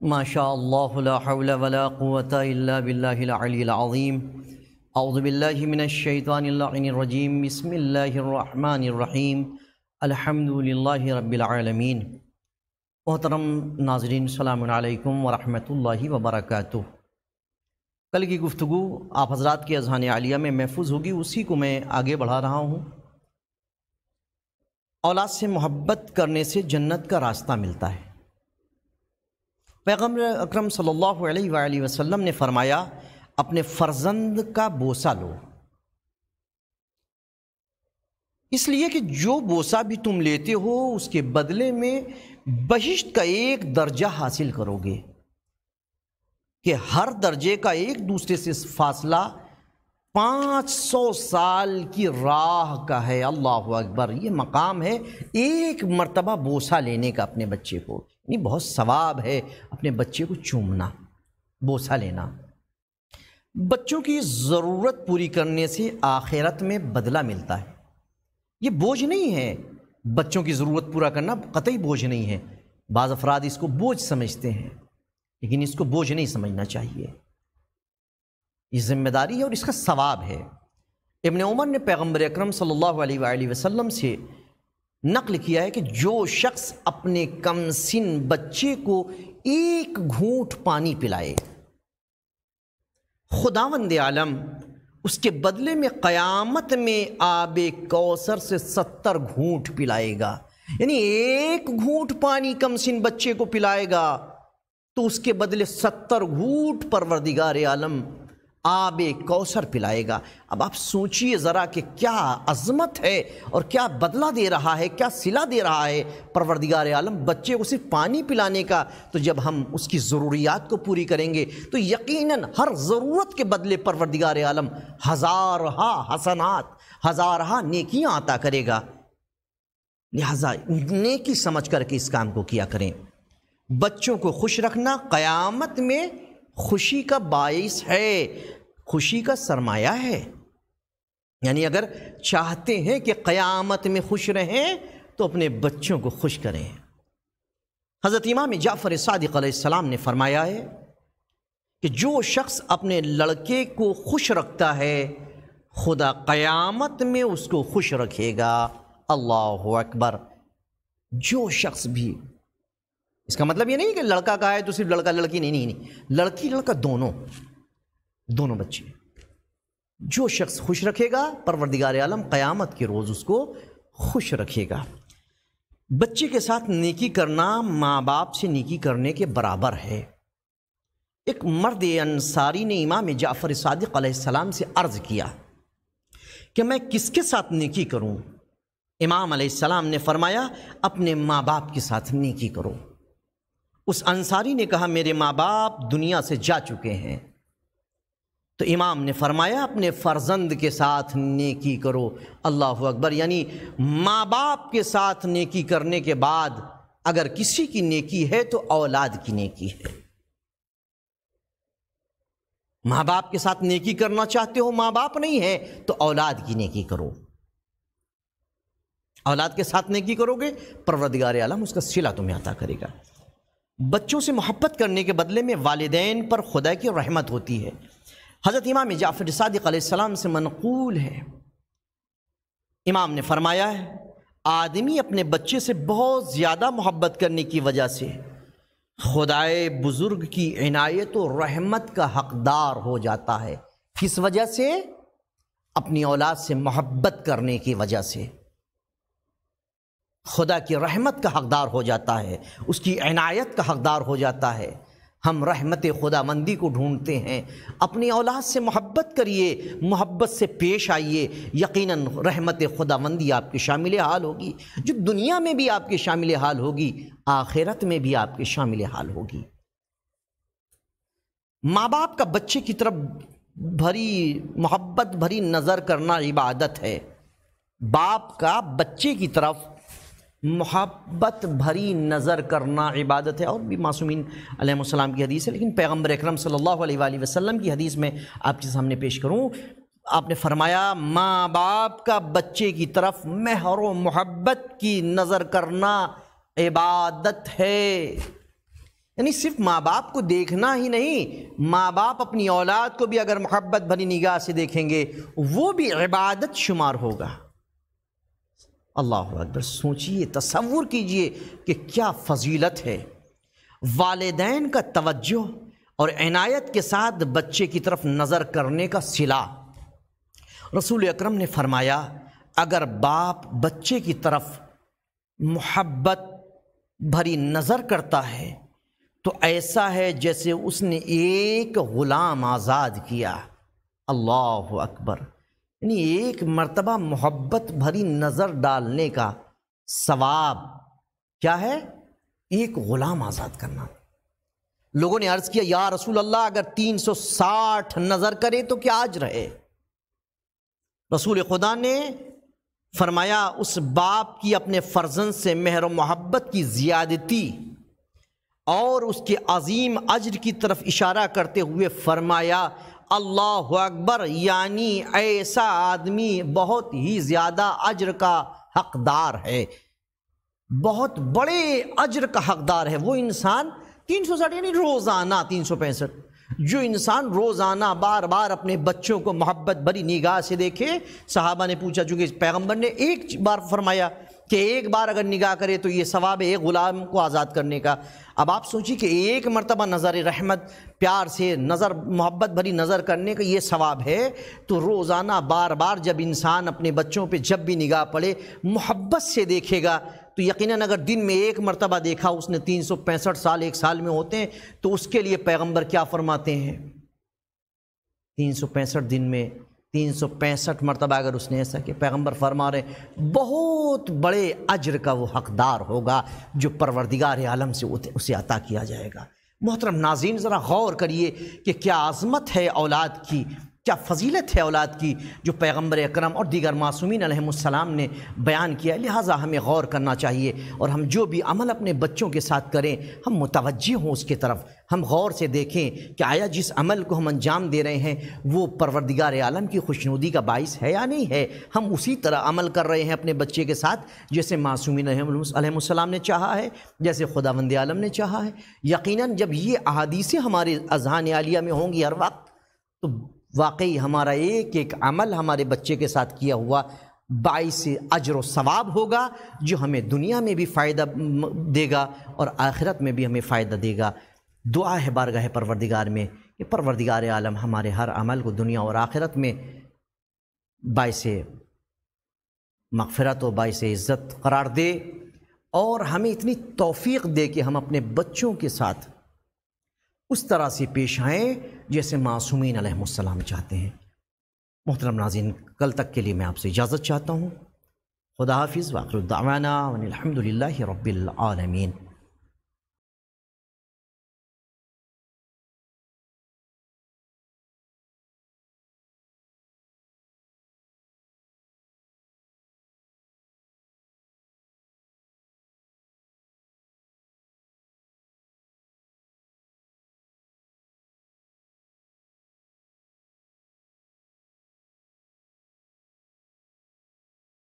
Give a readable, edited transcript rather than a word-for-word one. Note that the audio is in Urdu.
ماشاء اللہ لا حول ولا قوة الا باللہ العلی العظیم اعوذ باللہ من الشیطان اللعین الرجیم بسم اللہ الرحمن الرحیم الحمد للہ رب العالمین۔ محترم ناظرین السلام علیکم ورحمۃ اللہ وبرکاتہ۔ کل کی گفتگو آپ حضرات کے اذہان عالیہ میں محفوظ ہوگی، اسی کو میں آگے بڑھا رہا ہوں۔ اولاد سے محبت کرنے سے جنت کا راستہ ملتا ہے۔ پیغمبر اکرم صلی اللہ علیہ وآلہ وسلم نے فرمایا، اپنے فرزند کا بوسہ لو، اس لیے کہ جو بوسہ بھی تم لیتے ہو اس کے بدلے میں بہشت کا ایک درجہ حاصل کرو گے، کہ ہر درجے کا ایک دوسرے سے فاصلہ 500 سال کی راہ کا ہے۔ اللہ اکبر، یہ مقام ہے ایک مرتبہ بوسہ لینے کا اپنے بچے کو، یعنی بہت ثواب ہے اپنے بچے کو چومنا، بوسہ لینا۔ بچوں کی ضرورت پوری کرنے سے آخرت میں بدلہ ملتا ہے۔ یہ بوجھ نہیں ہے، بچوں کی ضرورت پورا کرنا قطعی بوجھ نہیں ہے۔ بعض افراد اس کو بوجھ سمجھتے ہیں، لیکن اس کو بوجھ نہیں سمجھنا چاہیے، یہ ذمہ داری ہے اور اس کا ثواب ہے۔ ابن عمر نے پیغمبر اکرم صلی اللہ علیہ وآلہ وسلم سے نقل کیا ہے کہ جو شخص اپنے کم سن بچے کو ایک گھونٹ پانی پلائے، خداوند عالم اس کے بدلے میں قیامت میں آب کوثر سے 70 گھونٹ پلائے گا۔ یعنی ایک گھونٹ پانی کم سن بچے کو پلائے گا تو اس کے بدلے 70 گھونٹ پروردگار عالم آب کوثر پلائے گا۔ اب آپ سوچئے ذرا کہ کیا عظمت ہے اور کیا بدلہ دے رہا ہے، کیا صلہ دے رہا ہے پروردگار عالم بچے کو صرف پانی پلانے کا۔ تو جب ہم اس کی ضروریات کو پوری کریں گے تو یقیناً ہر ضرورت کے بدلے پروردگار عالم ہزارہا حسنات، ہزارہا نیکیاں عطا کرے گا۔ لہذا نیکی سمجھ کر کے اس کام کو کیا کریں۔ بچوں کو خوش رکھنا قیامت میں خوشی کا باعث ہے، خوشی کا سرمایہ ہے۔ یعنی اگر چاہتے ہیں کہ قیامت میں خوش رہیں تو اپنے بچوں کو خوش کریں۔ حضرت امام جعفر صادق علیہ السلام نے فرمایا ہے کہ جو شخص اپنے لڑکے کو خوش رکھتا ہے خدا قیامت میں اس کو خوش رکھے گا۔ اللہ اکبر۔ جو شخص بھی، اس کا مطلب یہ نہیں کہ لڑکا کا ہے تو صرف لڑکا لڑکی، نہیں، لڑکی لڑکا دونوں بچے۔ جو شخص خوش رکھے گا پروردگار عالم قیامت کے روز اس کو خوش رکھے گا۔ بچے کے ساتھ نیکی کرنا ماں باپ سے نیکی کرنے کے برابر ہے۔ ایک مرد انصاری نے امام جعفر صادق علیہ السلام سے عرض کیا کہ میں کس کے ساتھ نیکی کروں؟ امام علیہ السلام نے فرمایا، اپنے ماں باپ کے ساتھ نیکی کرو۔ اس انصاری نے کہا، میرے ماں باپ دنیا سے جا چکے ہیں۔ تو امام نے فرمایا، اپنے فرزند کے ساتھ نیکی کرو۔ اللہ اکبر۔ یعنی ماں باپ کے ساتھ نیکی کرنے کے بعد اگر کسی کی نیکی ہے تو اولاد کی نیکی ہے۔ ماں باپ کے ساتھ نیکی کرنا چاہتے ہو، ماں باپ نہیں ہے تو اولاد کی نیکی کرو۔ اولاد کے ساتھ نیکی کرو گے پروردگار عالم اس کا صلہ تمہیں عطا کرے گا۔ بچوں سے محبت کرنے کے بدلے میں والدین پر خدا کی رحمت ہوتی ہے۔ حضرت امام جعفر صادق علیہ السلام سے منقول ہے، امام نے فرمایا ہے، آدمی اپنے بچے سے بہت زیادہ محبت کرنے کی وجہ سے خدائے بزرگ کی عنایت و رحمت کا حقدار ہو جاتا ہے۔ کس وجہ سے؟ اپنی اولاد سے محبت کرنے کی وجہ سے خدا کی رحمت کا حقدار ہو جاتا ہے، اس کی عنایت کا حقدار ہو جاتا ہے۔ ہم رحمت خدا مندی کو ڈھونڈتے ہیں، اپنی اولاد سے محبت کریے، محبت سے پیش آئیے، یقیناً رحمت خدا مندی آپ کے شامل حال ہوگی، جو دنیا میں بھی آپ کے شامل حال ہوگی، آخرت میں بھی آپ کے شامل حال ہوگی۔ ماں باپ کا بچے کی طرف بھری محبت بھری نظر کرنا عبادت ہے۔ باپ کا بچے کی طرف محبت بھری نظر کرنا عبادت ہے۔ اور بھی معصومین علیہ السلام کی حدیث ہے، لیکن پیغمبر اکرم صلی اللہ علیہ وآلہ وسلم کی حدیث میں آپ کے سامنے پیش کروں۔ آپ نے فرمایا، ماں باپ کا بچے کی طرف مہر و محبت کی نظر کرنا عبادت ہے۔ یعنی صرف ماں باپ کو دیکھنا ہی نہیں، ماں باپ اپنی اولاد کو بھی اگر محبت بھری نگاہ سے دیکھیں گے وہ بھی عبادت شمار ہوگا۔ اللہ اکبر، سوچئے، تصور کیجئے کہ کیا فضیلت ہے والدین کا توجہ اور عنایت کے ساتھ بچے کی طرف نظر کرنے کا صلہ۔ رسول اکرم نے فرمایا اگر باپ بچے کی طرف محبت بھری نظر کرتا ہے تو ایسا ہے جیسے اس نے ایک غلام آزاد کیا۔ اللہ اکبر، یعنی ایک مرتبہ محبت بھری نظر ڈالنے کا ثواب کیا ہے؟ ایک غلام آزاد کرنا۔ لوگوں نے عرض کیا یا رسول اللہ اگر 360 نظر کرے تو کیا اجر ہے؟ رسول خدا نے فرمایا اس باپ کی اپنے فرزند سے مہر و محبت کی زیادتی اور اس کے عظیم اجر کی طرف اشارہ کرتے ہوئے فرمایا اللہ اکبر، یعنی ایسا آدمی بہت ہی زیادہ اجر کا حقدار ہے، بہت بڑے اجر کا حقدار ہے۔ وہ انسان 360 یعنی روزانہ 365، جو انسان روزانہ بار بار اپنے بچوں کو محبت بھری نگاہ سے دیکھے۔ صحابہ نے پوچھا، چونکہ پیغمبر نے ایک بار فرمایا کہ ایک بار اگر نگاہ کرے تو یہ ثواب ہے ایک غلام کو آزاد کرنے کا۔ اب آپ سوچیے کہ ایک مرتبہ نظر رحمت، پیار سے نظر، محبت بھری نظر کرنے کا یہ ثواب ہے، تو روزانہ بار بار جب انسان اپنے بچوں پہ جب بھی نگاہ پڑے محبت سے دیکھے گا تو یقیناً اگر دن میں ایک مرتبہ دیکھا اس نے 365 سال ایک سال میں ہوتے ہیں، تو اس کے لیے پیغمبر کیا فرماتے ہیں؟ 365 دن میں 365 مرتبہ اگر اس نے ایسا کہ پیغمبر فرما رہے بہت بڑے اجر کا وہ حقدار ہوگا جو پروردگار عالم سے اسے عطا کیا جائے گا۔ محترم ناظرین، ذرا غور کریے کہ کیا عظمت ہے اولاد کی، کیا فضیلت ہے اولاد کی جو پیغمبر اکرم اور دیگر معصومین علیہ السلام نے بیان کیا۔ لہٰذا ہمیں غور کرنا چاہیے اور ہم جو بھی عمل اپنے بچوں کے ساتھ کریں ہم متوجہ ہوں اس کی طرف، ہم غور سے دیکھیں کہ آیا جس عمل کو ہم انجام دے رہے ہیں وہ پروردگار عالم کی خوشنودی کا باعث ہے یا نہیں ہے۔ ہم اسی طرح عمل کر رہے ہیں اپنے بچے کے ساتھ جیسے معصومین علیہ السلام نے چاہا ہے، جیسے خداوند عالم نے چاہا ہے۔ یقیناً جب یہ احادیثیں ہمارے اذہان عالیہ میں ہوں گی ہر وقت، تو واقعی ہمارا ایک ایک عمل ہمارے بچے کے ساتھ کیا ہوا باعث اجر و ثواب ہوگا جو ہمیں دنیا میں بھی فائدہ دے گا اور آخرت میں بھی ہمیں فائدہ دے گا۔ دعا ہے بارگاہ پروردگار میں کہ پروردگار عالم ہمارے ہر عمل کو دنیا اور آخرت میں باعث مغفرت و باعث عزت قرار دے اور ہمیں اتنی توفیق دے کہ ہم اپنے بچوں کے ساتھ اس طرح سے پیش آئیں جیسے معصومین علیہ السلام چاہتے ہیں۔ محترم ناظرین، کل تک کے لیے میں آپ سے اجازت چاہتا ہوں۔ خدا حافظ، وآخر دعوانا ان الحمد للہ رب العالمین۔